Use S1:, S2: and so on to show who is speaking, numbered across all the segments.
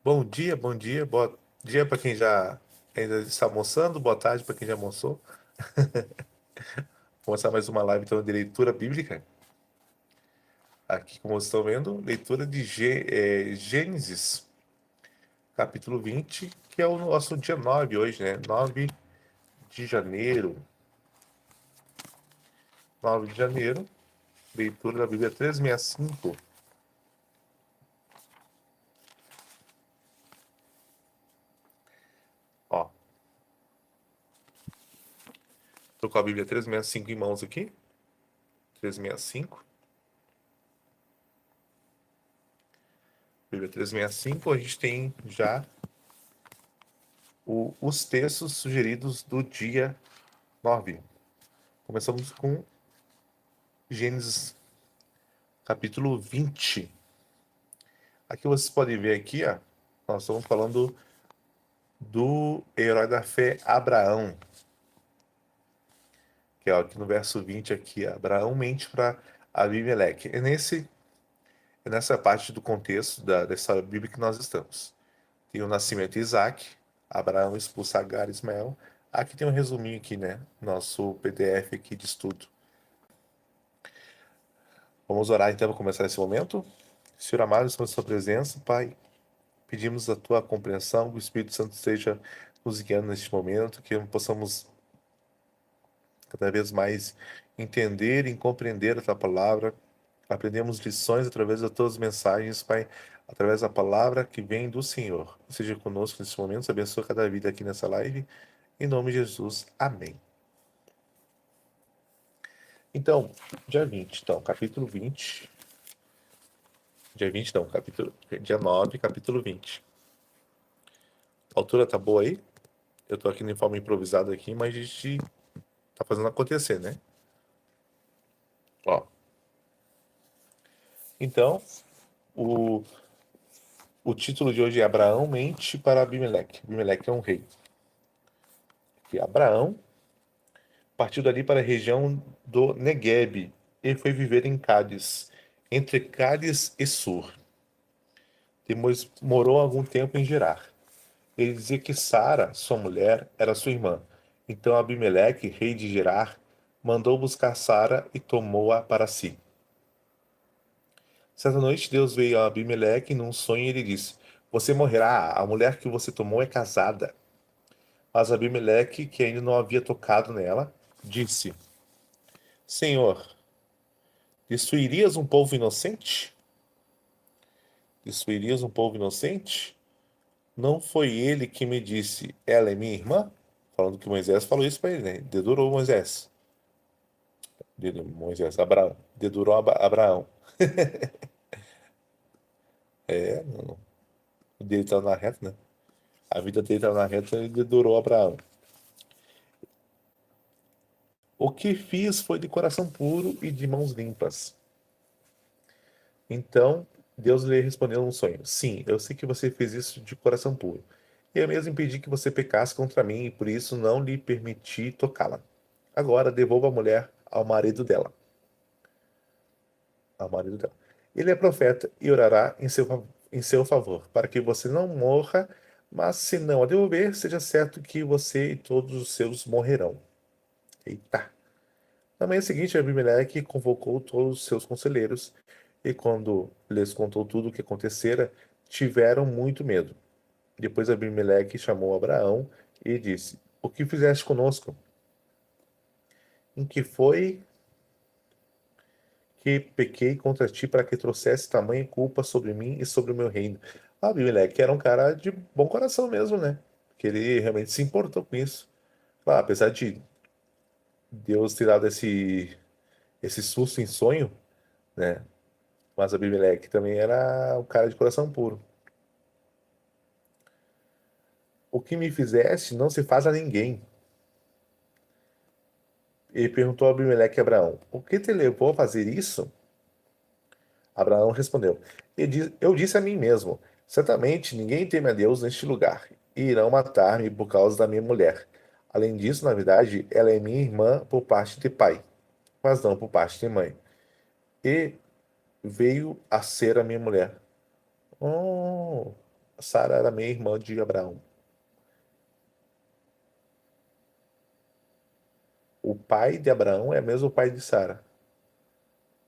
S1: Bom dia, boa dia para quem já ainda está almoçando, boa tarde para quem já almoçou. Vou começar mais uma live então de leitura bíblica. Aqui, como vocês estão vendo, leitura de Gênesis, capítulo 20, que é o nosso dia 9 hoje, né? 9 de janeiro. 9 de janeiro, leitura da Bíblia 365. Ó, tô com a Bíblia 365 em mãos aqui. 365. Bíblia 365, a gente tem já os textos sugeridos do dia 9. Começamos com Gênesis capítulo 20. Aqui vocês podem ver aqui, ó, nós estamos falando do herói da fé Abraão, que é aqui no verso 20 aqui, Abraão mente para Abimeleque. É nessa parte do contexto da história bíblica que nós estamos. Tem o nascimento de Isaac, Abraão expulsa Agar e Ismael. Aqui tem um resuminho aqui, né? Nosso PDF aqui de estudo. Vamos orar então para começar esse momento. Senhor amado, estamos em sua presença, Pai. Pedimos a tua compreensão, que o Espírito Santo esteja nos guiando neste momento, que possamos cada vez mais entender e compreender a tua palavra. Aprendemos lições através das tuas mensagens, Pai, através da palavra que vem do Senhor. Seja conosco nesse momento, abençoa cada vida aqui nessa live. Em nome de Jesus, amém. Então, dia 20, então, capítulo 20. Dia 20, não, dia 9, capítulo 20. A altura tá boa aí? Eu tô aqui de forma improvisada aqui, mas a gente tá fazendo acontecer, né? Ó. Então, o, o título de hoje é Abraão mente para Abimeleque. Abimeleque é um rei. E Abraão partiu dali para a região do Neguebe e foi viver em Cádiz, entre Cádiz e Sur. Depois morou algum tempo em Gerar. Ele dizia que Sara, sua mulher, era sua irmã. Então Abimeleque, rei de Gerar, mandou buscar Sara e tomou-a para si. Certa noite, Deus veio a Abimeleque num sonho e ele disse: Você morrerá, a mulher que você tomou é casada. Mas Abimeleque, que ainda não havia tocado nela, disse: Senhor, destruirias um povo inocente? Destruirias um povo inocente? Não foi ele que me disse: Ela é minha irmã? Falando que Moisés falou isso para ele, né? Dedurou Moisés. Moisés, Abraão. Dedurou Abraão. É, não. O dele estava na reta, né? A vida dele estava na reta e dedurou Abraão. O que fiz foi de coração puro e de mãos limpas. Então Deus lhe respondeu num sonho: Sim, eu sei que você fez isso de coração puro. Eu mesmo impedi que você pecasse contra mim e por isso não lhe permiti tocá-la. Agora devolva a mulher ao marido dela. Ao marido dela. Ele é profeta e orará em seu favor, para que você não morra, mas se não a devolver, seja certo que você e todos os seus morrerão. Eita! Na manhã seguinte, Abimeleque convocou todos os seus conselheiros, e quando lhes contou tudo o que acontecera, tiveram muito medo. Depois Abimeleque chamou Abraão e disse: O que fizeste conosco? Em que foi que pequei contra ti para que trouxesse tamanha culpa sobre mim e sobre o meu reino? Abimeleque era um cara de bom coração mesmo, né? Que ele realmente se importou com isso. Claro, apesar de Deus ter dado esse susto em sonho, né? Mas Abimeleque também era um cara de coração puro. O que me fizeste não se faz a ninguém. E perguntou Abimeleque a Abraão: O que te levou a fazer isso? Abraão respondeu: Eu disse a mim mesmo: Certamente ninguém teme a Deus neste lugar, e irão matar-me por causa da minha mulher. Além disso, na verdade, ela é minha irmã por parte de pai, mas não por parte de mãe. E veio a ser a minha mulher. Oh! Sara era meia-irmã de Abraão. O pai de Abraão é mesmo o pai de Sara.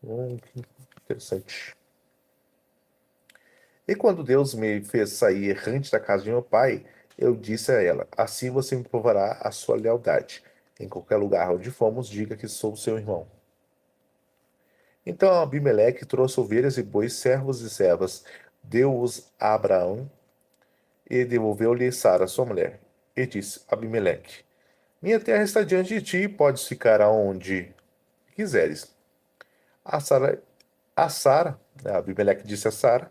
S1: Que interessante. E quando Deus me fez sair errante da casa de meu pai, eu disse a ela: Assim você me provará a sua lealdade. Em qualquer lugar onde fomos, diga que sou seu irmão. Então Abimeleque trouxe ovelhas e bois, servos e servas, deu-os a Abraão e devolveu-lhe Sara, sua mulher. E disse: Abimeleque: Minha terra está diante de ti, podes ficar aonde quiseres. A Sara, Abimeleque disse a Sara: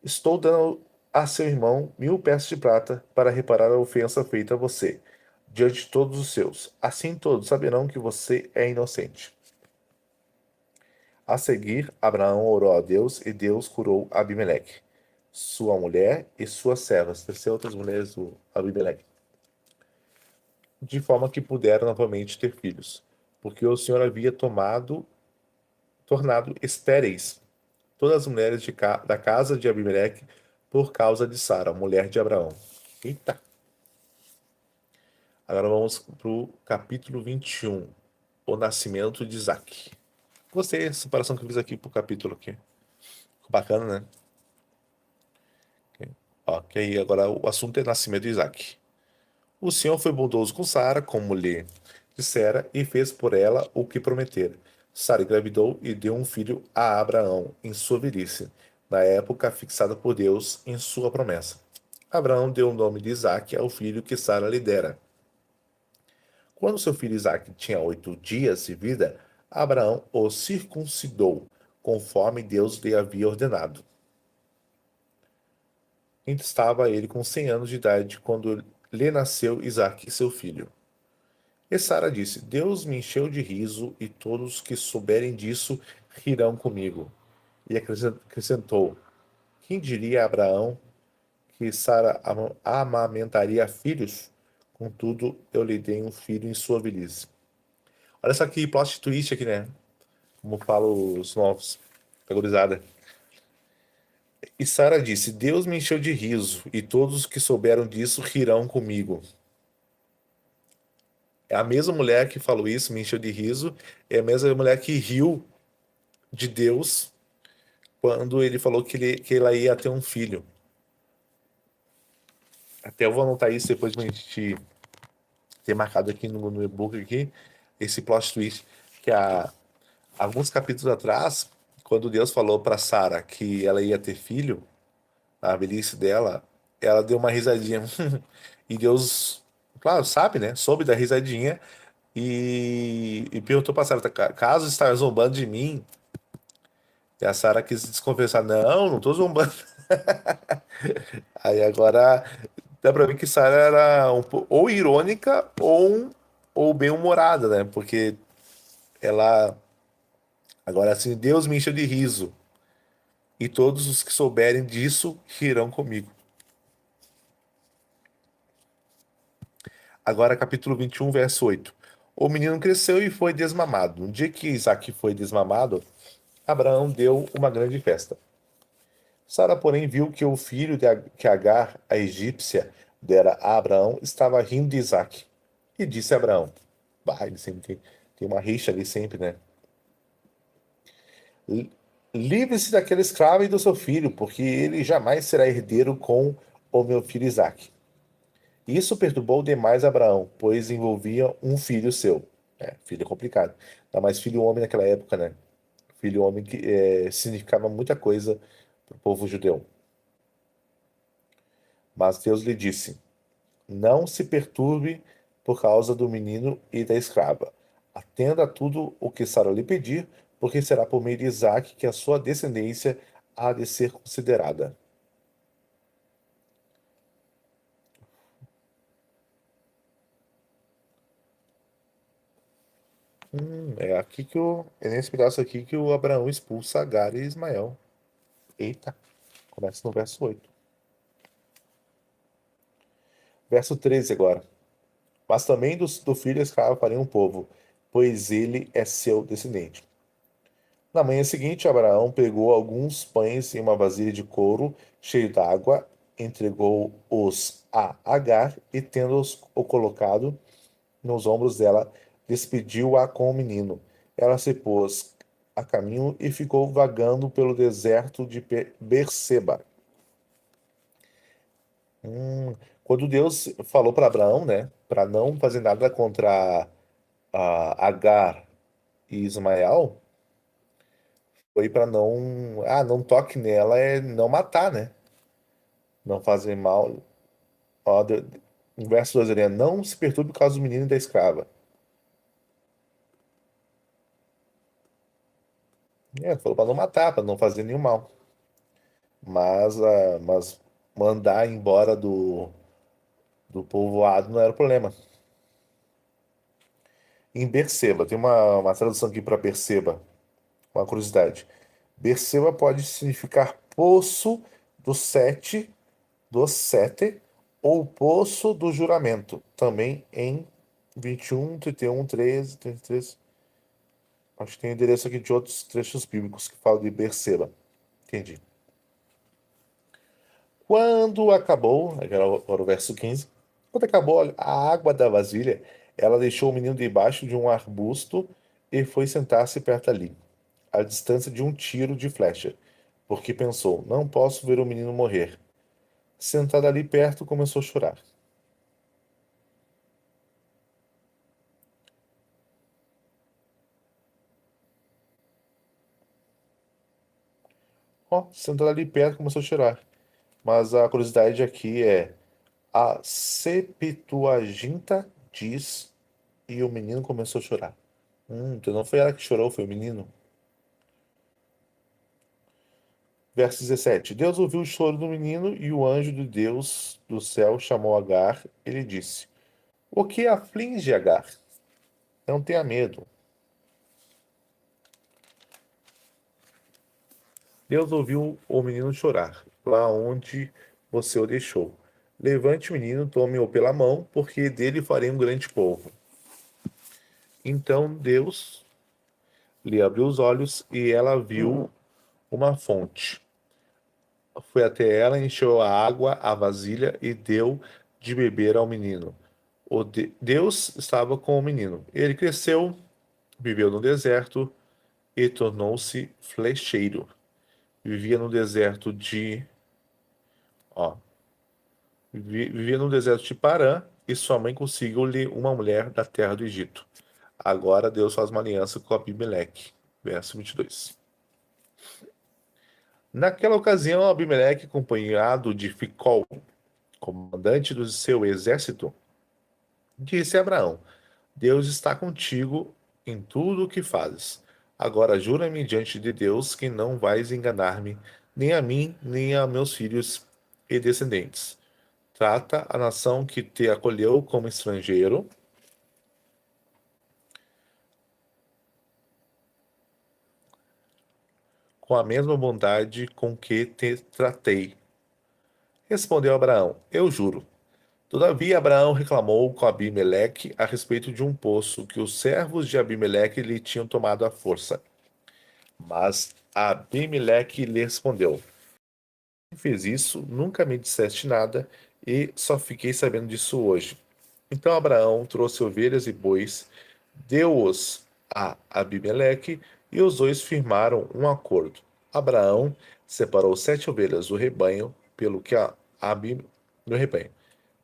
S1: Estou dando a seu irmão 1.000 peças de prata para reparar a ofensa feita a você, diante de todos os seus. Assim todos saberão que você é inocente. A seguir, Abraão orou a Deus e Deus curou Abimeleque, sua mulher e suas servas, terceira outras mulheres do Abimeleque, de forma que puderam novamente ter filhos, porque o Senhor havia tornado estéreis todas as mulheres da casa de Abimeleque por causa de Sara, mulher de Abraão. Eita! Agora vamos para o capítulo 21, o nascimento de Isaac. Gostei dessa separação que eu fiz aqui pro capítulo aqui. Ficou bacana, né? Ok, agora o assunto é nascimento de Isaac. O Senhor foi bondoso com Sara, como lhe dissera, e fez por ela o que prometera. Sara engravidou e deu um filho a Abraão em sua velhice, na época fixada por Deus em sua promessa. Abraão deu o nome de Isaque ao filho que Sara lhe dera. Quando seu filho Isaque tinha 8 dias de vida, Abraão o circuncidou, conforme Deus lhe havia ordenado. Estava ele com 100 anos de idade quando lhe nasceu Isaque, seu filho. E Sara disse: Deus me encheu de riso, e todos que souberem disso rirão comigo. E acrescentou: Quem diria a Abraão que Sara amamentaria filhos? Contudo, eu lhe dei um filho em sua velhice. Olha só que plot twist aqui, né? Como falam os novos, categorizada. E Sara disse: Deus me encheu de riso, e todos os que souberam disso rirão comigo. É a mesma mulher que falou isso, me encheu de riso, é a mesma mulher que riu de Deus quando ele falou que ela ia ter um filho. Até eu vou anotar isso depois de a gente ter marcado aqui no e-book aqui, esse plot twist, que alguns capítulos atrás, quando Deus falou para Sara que ela ia ter filho, na velhice dela, ela deu uma risadinha. E Deus, claro, sabe, né? Soube da risadinha e perguntou pra Sara: caso está zombando de mim? E a Sara quis desconversar: não, não tô zombando. Aí agora dá pra ver que Sara era ou irônica ou bem-humorada, né? Porque ela. Agora assim, Deus me encheu de riso. E todos os que souberem disso rirão comigo. Agora, capítulo 21, verso 8. O menino cresceu e foi desmamado. No dia que Isaac foi desmamado, Abraão deu uma grande festa. Sara, porém, viu que o filho que Agar, a egípcia, dera a Abraão, estava rindo de Isaac. E disse a Abraão: Bah, ele sempre tem uma rixa ali sempre, né? "Li- Livre-se daquele escravo e do seu filho, porque ele jamais será herdeiro com o meu filho Isaque. Isso perturbou demais Abraão, pois envolvia um filho seu. Filho é complicado. Ainda mais filho homem naquela época, né? Filho homem que significava muita coisa para o povo judeu. Mas Deus lhe disse: Não se perturbe por causa do menino e da escrava. Atenda a tudo o que Sara lhe pedir, porque será por meio de Isaque que a sua descendência há de ser considerada. É nesse pedaço aqui que o Abraão expulsa Agar e Ismael. Eita, começa no verso 8. Verso 13 agora. Mas também do filho escravo farei um povo, pois ele é seu descendente. Na manhã seguinte, Abraão pegou alguns pães em uma vasilha de couro cheio d'água entregou-os a Agar e, tendo-os o colocado nos ombros dela, despediu-a com o menino. Ela se pôs a caminho e ficou vagando pelo deserto de Berseba. Quando Deus falou para Abraão, né, para não fazer nada contra Agar e Ismael, foi para não toque nela, é não matar, né? Não fazer mal. Ó, no verso 2 ele é, não se perturbe por causa do menino e da escrava. Falou para não matar, para não fazer nenhum mal. Mas mandar embora do povoado não era o problema. Em Berseba, tem uma tradução aqui para Berseba, uma curiosidade. Berseba pode significar poço do sete, ou poço do juramento. Também em 21, 31, 13, 33. Acho que tem endereço aqui de outros trechos bíblicos que falam de Berseba. Entendi. Quando acabou, agora o verso 15. Quando acabou a água da vasilha, ela deixou o menino debaixo de um arbusto e foi sentar-se perto ali, à distância de um tiro de flecha, porque pensou: não posso ver o menino morrer. Sentada ali perto, começou a chorar. Ó, sentada ali perto, começou a chorar. Mas a curiosidade aqui é: a Septuaginta diz e o menino começou a chorar. Então não foi ela que chorou, foi o menino. Verso 17: Deus ouviu o choro do menino e o anjo de Deus do céu chamou Agar. Ele disse: o que aflige Agar? Não tenha medo. Deus ouviu o menino chorar, lá onde você o deixou. Levante o menino, tome-o pela mão, porque dele farei um grande povo. Então Deus lhe abriu os olhos e ela viu uma fonte. Foi até ela, encheu a água, a vasilha e deu de beber ao menino. Deus estava com o menino. Ele cresceu, viveu no deserto e tornou-se flecheiro. Vivia no deserto de, ó, vivia no deserto de Parã e sua mãe conseguiu-lhe uma mulher da terra do Egito. Agora Deus faz uma aliança com Abimeleque. Verso 22. Naquela ocasião, Abimeleque, acompanhado de Ficol, comandante do seu exército, disse a Abraão: Deus está contigo em tudo o que fazes. Agora jura-me diante de Deus que não vais enganar-me, nem a mim, nem a meus filhos e descendentes. Trata a nação que te acolheu como estrangeiro com a mesma bondade com que te tratei. Respondeu Abraão: Eu juro. Todavia Abraão reclamou com Abimeleque a respeito de um poço que os servos de Abimeleque lhe tinham tomado à força. Mas Abimeleque lhe respondeu: fez isso, nunca me disseste nada, e só fiquei sabendo disso hoje. Então Abraão trouxe ovelhas e bois, deu-os a Abimeleque, e os dois firmaram um acordo. Abraão separou 7 ovelhas do rebanho, do rebanho,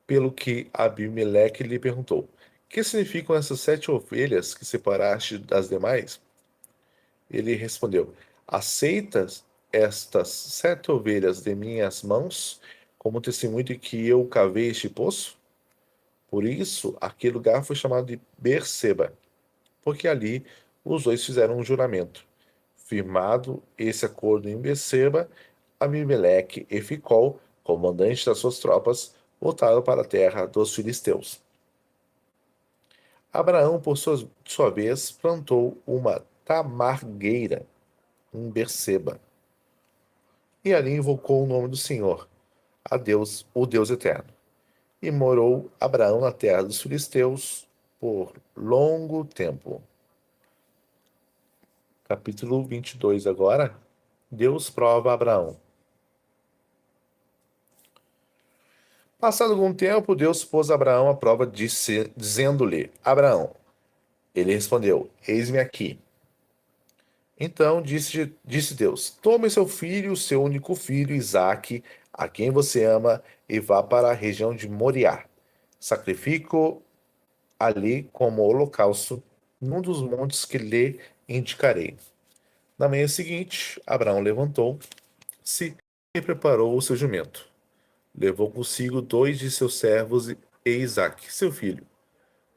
S1: pelo que Abimeleque lhe perguntou: que significam essas 7 ovelhas que separaste das demais? Ele respondeu: aceitas estas 7 ovelhas de minhas mãos como testemunho de que eu cavei este poço? Por isso, aquele lugar foi chamado de Berseba, porque ali os dois fizeram um juramento. Firmado esse acordo em Berseba, Abimeleque e Ficol, comandante das suas tropas, voltaram para a terra dos filisteus. Abraão, por sua vez, plantou uma tamargueira em Berseba, e ali invocou o nome do Senhor, a Deus, o Deus eterno. E morou Abraão na terra dos filisteus por longo tempo. Capítulo 22 agora. Deus prova Abraão. Passado algum tempo, Deus pôs Abraão à prova, dizendo-lhe: Abraão. Ele respondeu: Eis-me aqui. Então disse Deus: Tome seu filho, seu único filho, Isaque, a quem você ama, e vá para a região de Moriá. Sacrifique-o ali como holocausto, num dos montes que lhe indicarei. Na manhã seguinte, Abraão levantou-se e preparou o seu jumento. Levou consigo 2 de seus servos e Isaque, seu filho.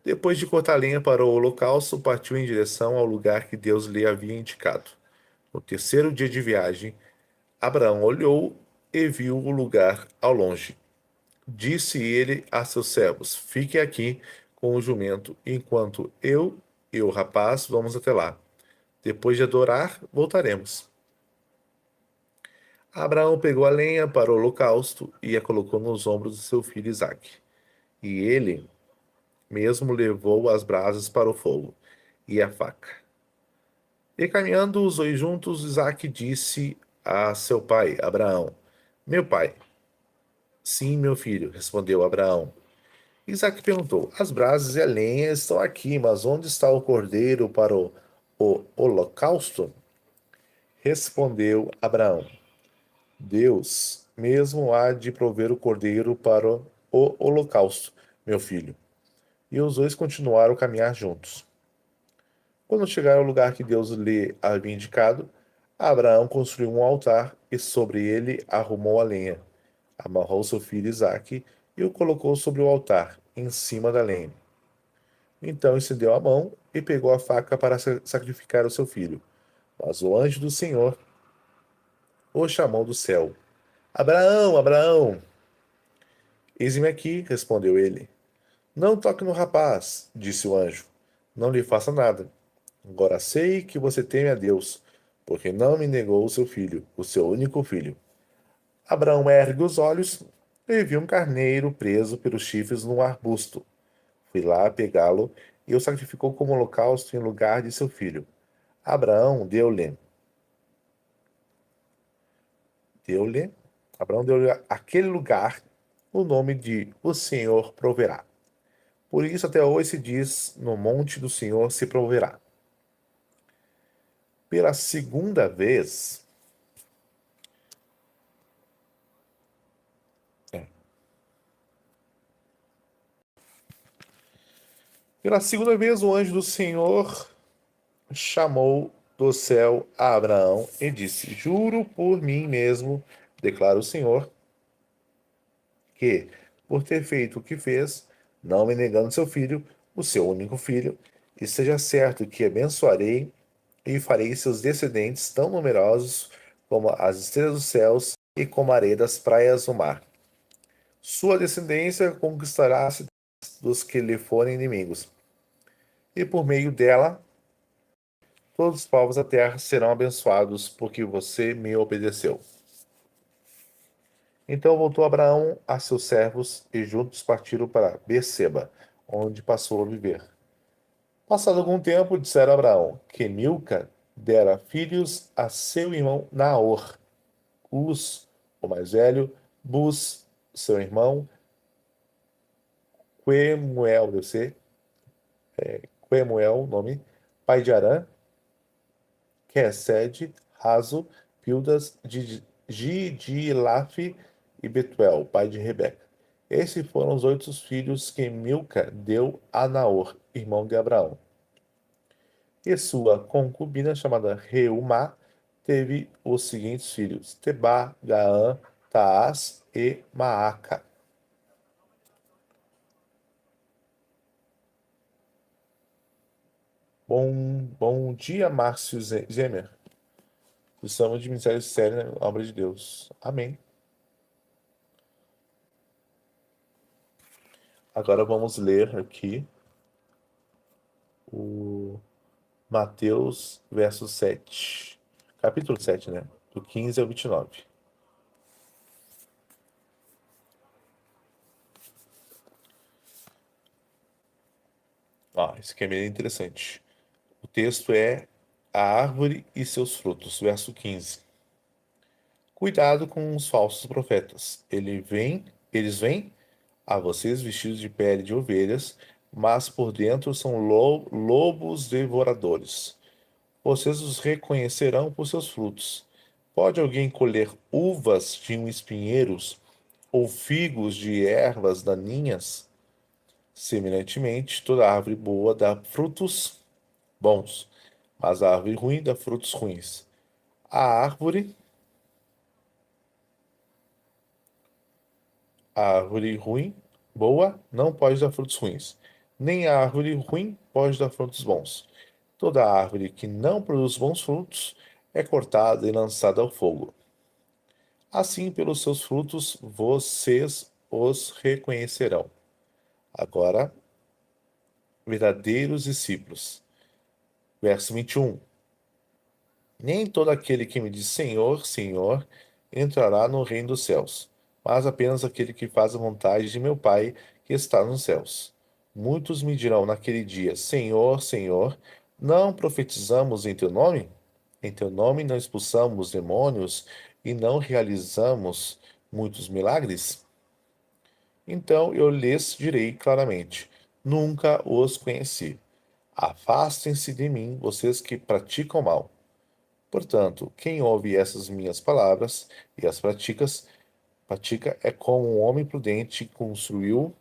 S1: Depois de cortar lenha para o holocausto, partiu em direção ao lugar que Deus lhe havia indicado. No terceiro dia de viagem, Abraão olhou e viu o lugar ao longe. Disse ele a seus servos: Fiquem aqui com o jumento, enquanto eu e o rapaz vamos até lá. Depois de adorar, voltaremos. Abraão pegou a lenha para o holocausto e a colocou nos ombros de seu filho Isaque. E ele mesmo levou as brasas para o fogo e a faca. E caminhando os dois juntos, Isaque disse a seu pai, Abraão: Meu pai. Sim, meu filho, respondeu Abraão. Isaque perguntou: As brasas e a lenha estão aqui, mas onde está o cordeiro para o holocausto? Respondeu Abraão: Deus mesmo há de prover o cordeiro para o holocausto, meu filho. E os dois continuaram a caminhar juntos. Quando chegaram ao lugar que Deus lhe havia indicado, Abraão construiu um altar e sobre ele arrumou a lenha. Amarrou seu filho Isaque e o colocou sobre o altar, em cima da lenha. Então estendeu a mão e pegou a faca para sacrificar o seu filho. Mas o anjo do Senhor o chamou do céu. Abraão, Abraão! Eis-me aqui, respondeu ele. Não toque no rapaz, disse o anjo. Não lhe faça nada. Agora sei que você teme a Deus, porque não me negou o seu filho, o seu único filho. Abraão ergue os olhos e viu um carneiro preso pelos chifres num arbusto. Foi lá pegá-lo e o sacrificou como holocausto em lugar de seu filho. Abraão deu-lhe, deu-lhe, Abraão deu-lhe aquele lugar o nome de O Senhor proverá. Por isso até hoje se diz, no monte do Senhor se proverá. Pela segunda vez, é, pela segunda vez o anjo do Senhor chamou do céu a Abraão e disse: Juro por mim mesmo, declara o Senhor, que, por ter feito o que fez, não me negando seu filho, o seu único filho, esteja certo que abençoarei e farei seus descendentes tão numerosos como as estrelas dos céus e como a areia das praias do mar. Sua descendência conquistará as cidades dos que lhe forem inimigos, e por meio dela todos os povos da terra serão abençoados, porque você me obedeceu. Então voltou Abraão a seus servos e juntos partiram para Berseba, onde passou a viver. Passado algum tempo, disseram a Abraão que Milca dera filhos a seu irmão Naor, Uz, o mais velho, Bus, seu irmão, Quemuel, deve ser, Quemuel, nome, pai de Arã, Quesed, Razo, Pildas, Gidilaf e Betuel, pai de Rebeca. Esses foram os 8 filhos que Milca deu a Naor, irmão de Abraão. E sua concubina, chamada Reumá, teve os seguintes filhos: Tebá, Gaã, Taás e Maaca. Bom dia, Márcio Zemer. Precisamos de ministério sério na obra de Deus. Amém. Agora vamos ler aqui o Mateus, verso 7. Capítulo 7, né? Do 15 ao 29. Isso aqui é bem interessante. O texto é A árvore e seus frutos, verso 15. Cuidado com os falsos profetas. Eles vêm A vocês vestidos de pele de ovelhas, mas por dentro são lobos devoradores. Vocês os reconhecerão por seus frutos. Pode alguém colher uvas de um espinheiros ou figos de ervas daninhas? Semelhantemente, toda árvore boa dá frutos bons, mas a árvore ruim dá frutos ruins. A árvore, a árvore ruim, boa, não pode dar frutos ruins, nem a árvore ruim pode dar frutos bons. Toda árvore que não produz bons frutos é cortada e lançada ao fogo. Assim, pelos seus frutos, vocês os reconhecerão. Agora, verdadeiros discípulos. Verso 21. Nem todo aquele que me diz Senhor, Senhor, entrará no reino dos céus, mas apenas aquele que faz a vontade de meu Pai que está nos céus. Muitos me dirão naquele dia: Senhor, Senhor, não profetizamos em teu nome? Em teu nome não expulsamos demônios e não realizamos muitos milagres? Então eu lhes direi claramente: nunca os conheci. Afastem-se de mim, vocês que praticam mal. Portanto, quem ouve essas minhas palavras e as pratica é como um homem prudente que construiu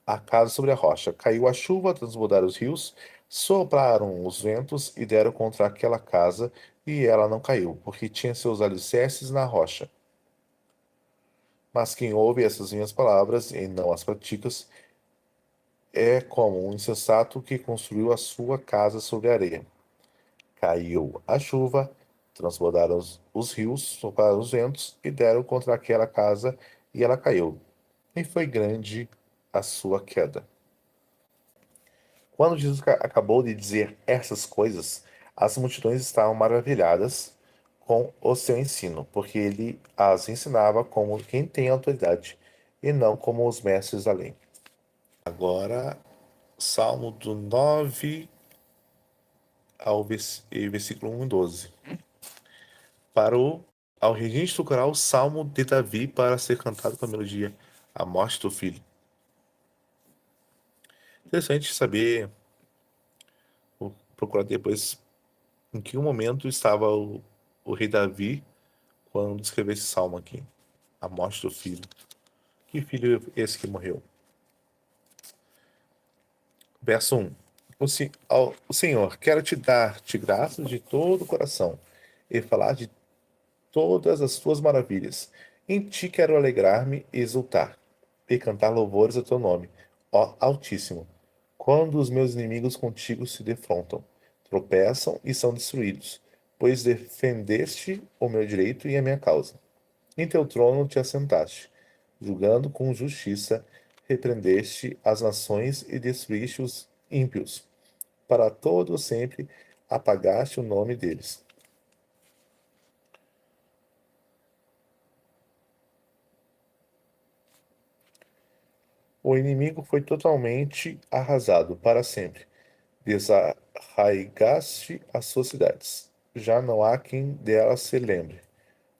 S1: a casa sobre a rocha. Caiu a chuva, transbordaram os rios, sopraram os ventos e deram contra aquela casa, e ela não caiu, porque tinha seus alicerces na rocha. Mas quem ouve essas minhas palavras e não as pratica é como um insensato que construiu a sua casa sobre a areia. Caiu a chuva, transbordaram os rios, sopraram os ventos e deram contra aquela casa, e ela caiu. E foi grande a sua queda. Quando Jesus acabou de dizer essas coisas, as multidões estavam maravilhadas com o seu ensino, porque ele as ensinava como quem tem autoridade e não como os mestres da lei. Agora, Salmo do 9 ao versículo 1 e 12. Parou ao registro coral o Salmo de Davi para ser cantado com a melodia A Morte do Filho. Interessante saber, vou procurar depois em que momento estava o rei Davi quando escreveu esse salmo aqui. A morte do filho. Que filho é esse que morreu? Verso 1. O Senhor, quero te dar-te graças de todo o coração e falar de todas as tuas maravilhas. Em ti quero alegrar-me e exultar, e cantar louvores ao teu nome, ó Altíssimo. Quando os meus inimigos contigo se defrontam, tropeçam e são destruídos, pois defendeste o meu direito e a minha causa. Em teu trono te assentaste, julgando com justiça, repreendeste as nações e destruíste os ímpios. Para todo sempre apagaste o nome deles. O inimigo foi totalmente arrasado para sempre. Desarraigaste as suas cidades. Já não há quem delas se lembre.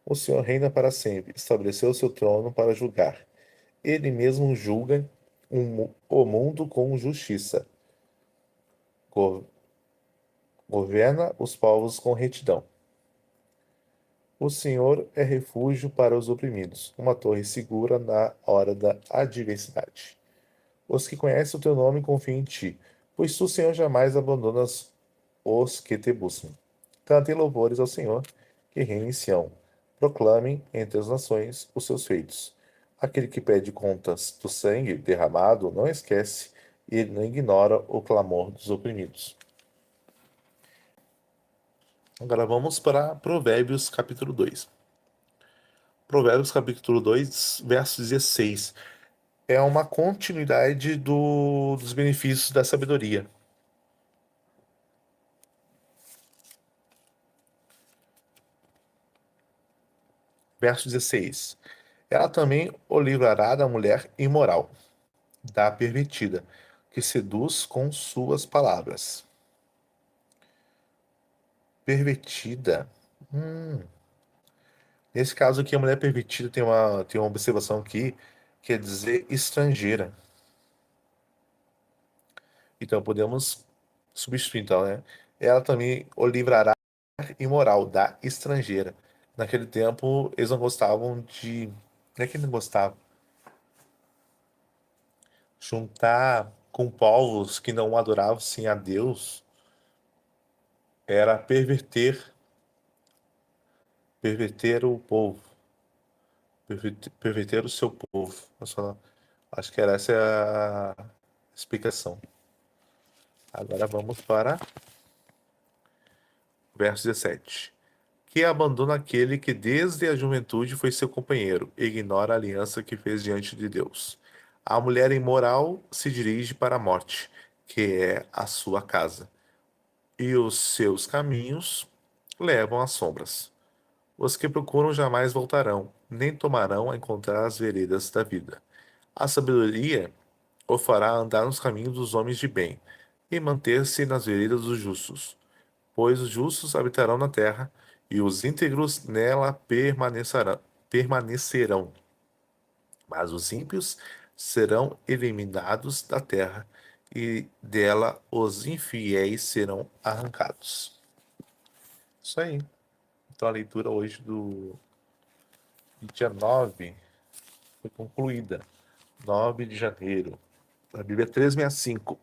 S1: O Senhor reina para sempre, estabeleceu seu trono para julgar. Ele mesmo julga o mundo com justiça. Governa os povos com retidão. O Senhor é refúgio para os oprimidos, uma torre segura na hora da adversidade. Os que conhecem o teu nome confiam em ti, pois tu, Senhor, jamais abandonas os que te buscam. Cantem louvores ao Senhor, que reina em Sião. Proclamem entre as nações os seus feitos. Aquele que pede contas do sangue derramado não esquece, e ele não ignora o clamor dos oprimidos. Agora vamos para Provérbios capítulo 2. Provérbios capítulo 2, verso 16. É uma continuidade dos benefícios da sabedoria. Verso 16. Ela também o livrará da mulher imoral, da pervertida, que seduz com suas palavras. Pervertida. Nesse caso aqui, a mulher pervertida tem uma observação aqui, quer dizer estrangeira. Então podemos substituir, então, né? Ela também o livrará imoral da estrangeira. Naquele tempo, eles não gostavam de. Não é que não gostavam. Juntar com povos que não adoravam sim a Deus era perverter o povo, perverter o seu povo. Acho que era essa a explicação. Agora vamos para o verso 17. Que abandona aquele que desde a juventude foi seu companheiro, e ignora a aliança que fez diante de Deus. A mulher imoral se dirige para a morte, que é a sua casa, e os seus caminhos levam às sombras. Os que procuram jamais voltarão, nem tomarão a encontrar as veredas da vida. A sabedoria o fará andar nos caminhos dos homens de bem, e manter-se nas veredas dos justos, pois os justos habitarão na terra, e os íntegros nela permanecerão. Mas os ímpios serão eliminados da terra, e dela os infiéis serão arrancados. Isso aí. Então a leitura hoje do dia 9 foi concluída. 9 de janeiro. A Bíblia 365.